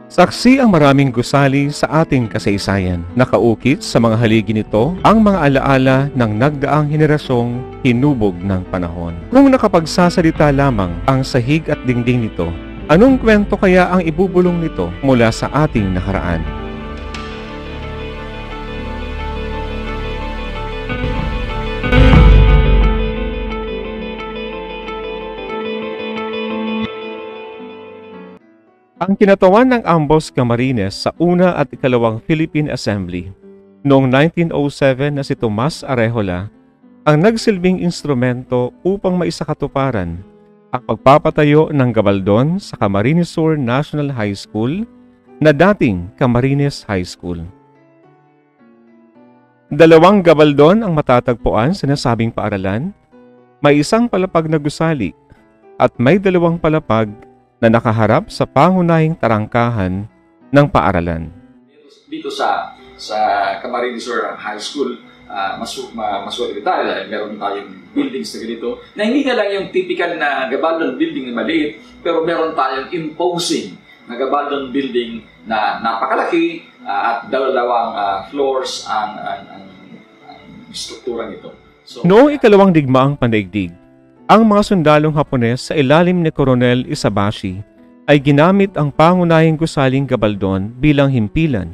Saksi ang maraming gusali sa ating kasaysayan. Nakaukit sa mga haligi nito ang mga alaala ng nagdaang henerasyong hinubog ng panahon. Kung nakapagsasalita lamang ang sahig at dingding nito, anong kwento kaya ang ibubulong nito mula sa ating nakaraan? Ang kinatawan ng ambos Camarines sa una at ikalawang Philippine Assembly noong 1907 na si Tomas Arejola ang nagsilbing instrumento upang maisakatuparan ang pagpapatayo ng gabaldon sa Camarines Sur National High School na dating Camarines High School. Dalawang gabaldon ang matatagpuan sa nasabing paaralan, may isang palapag na gusali at may dalawang palapag na nakaharap sa pangunahing tarangkahan ng paaralan. Dito sa Camarines Sur High School, maswerte tayo dahil meron tayong buildings na ganito na hindi na lang yung typical na gabaldon building na maliit, pero meron tayong imposing na gabaldon building na napakalaki at dalawang floors ang struktura nito. Noong ikalawang digmaang pandaigdig, ang mga sundalong Hapones sa ilalim ni Coronel Isabashi ay ginamit ang pangunahing gusaling gabaldon bilang himpilan,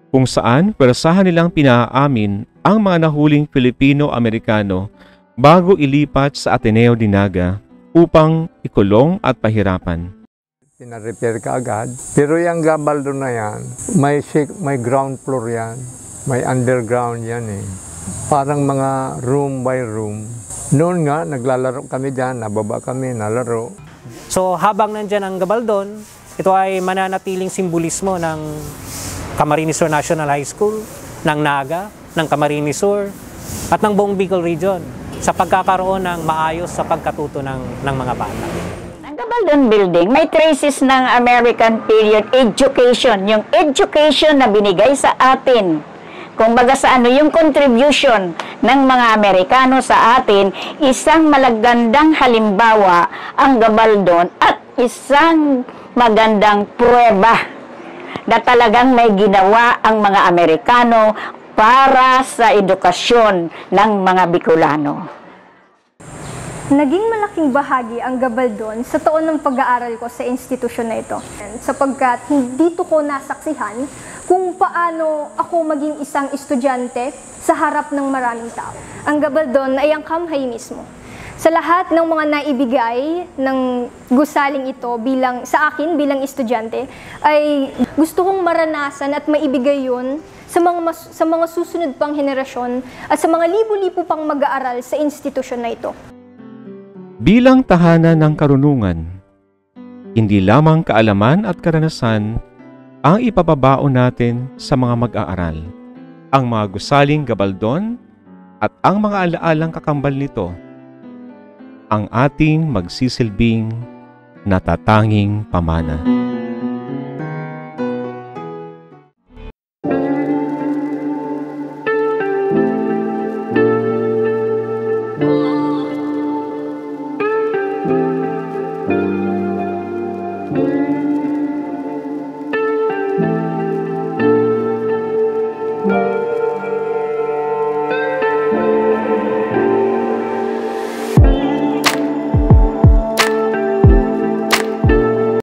kung saan pwersahan nilang pinaamin ang mga nahuling Filipino-Amerikano bago ilipat sa Ateneo de Naga upang ikulong at pahirapan. Pina-repair ka agad, pero yung gabaldon na yan, may ground floor yan, may underground yan eh. Parang mga room by room. Noon nga, naglalaro kami dyan, nababa kami, nalaro. So habang nandyan ang gabaldon, ito ay mananatiling simbolismo ng Camarines Sur National High School, ng Naga, ng Camarines Sur, at ng buong Bicol Region sa pagkakaroon ng maayos sa pagkatuto ng mga bata. Ang Gabaldon Building, may traces ng American period education, yung education na binigay sa atin. Kung baga sa yung contribution ng mga Amerikano sa atin, isang malagandang halimbawa ang Gabaldon at isang magandang pruweba na talagang may ginawa ang mga Amerikano para sa edukasyon ng mga Bicolano. Naging malaking bahagi ang Gabaldon sa taon ng pag-aaral ko sa institusyon na ito. Sapagkat dito ko nasaksihan kung paano ako maging isang estudyante sa harap ng maraming tao. Ang Gabaldon ay ang kamhay mismo. Sa lahat ng mga naibigay ng gusaling ito sa akin bilang estudyante, ay gusto kong maranasan at maibigay yun sa mga susunod pang henerasyon at sa mga libo-libo pang mag-aaral sa institusyon na ito. Bilang tahanan ng karunungan, hindi lamang kaalaman at karanasan ang ipapabaon natin sa mga mag-aaral. Ang mga gusaling gabaldon at ang mga alaalang kakambal nito, ang ating magsisilbing natatanging pamana.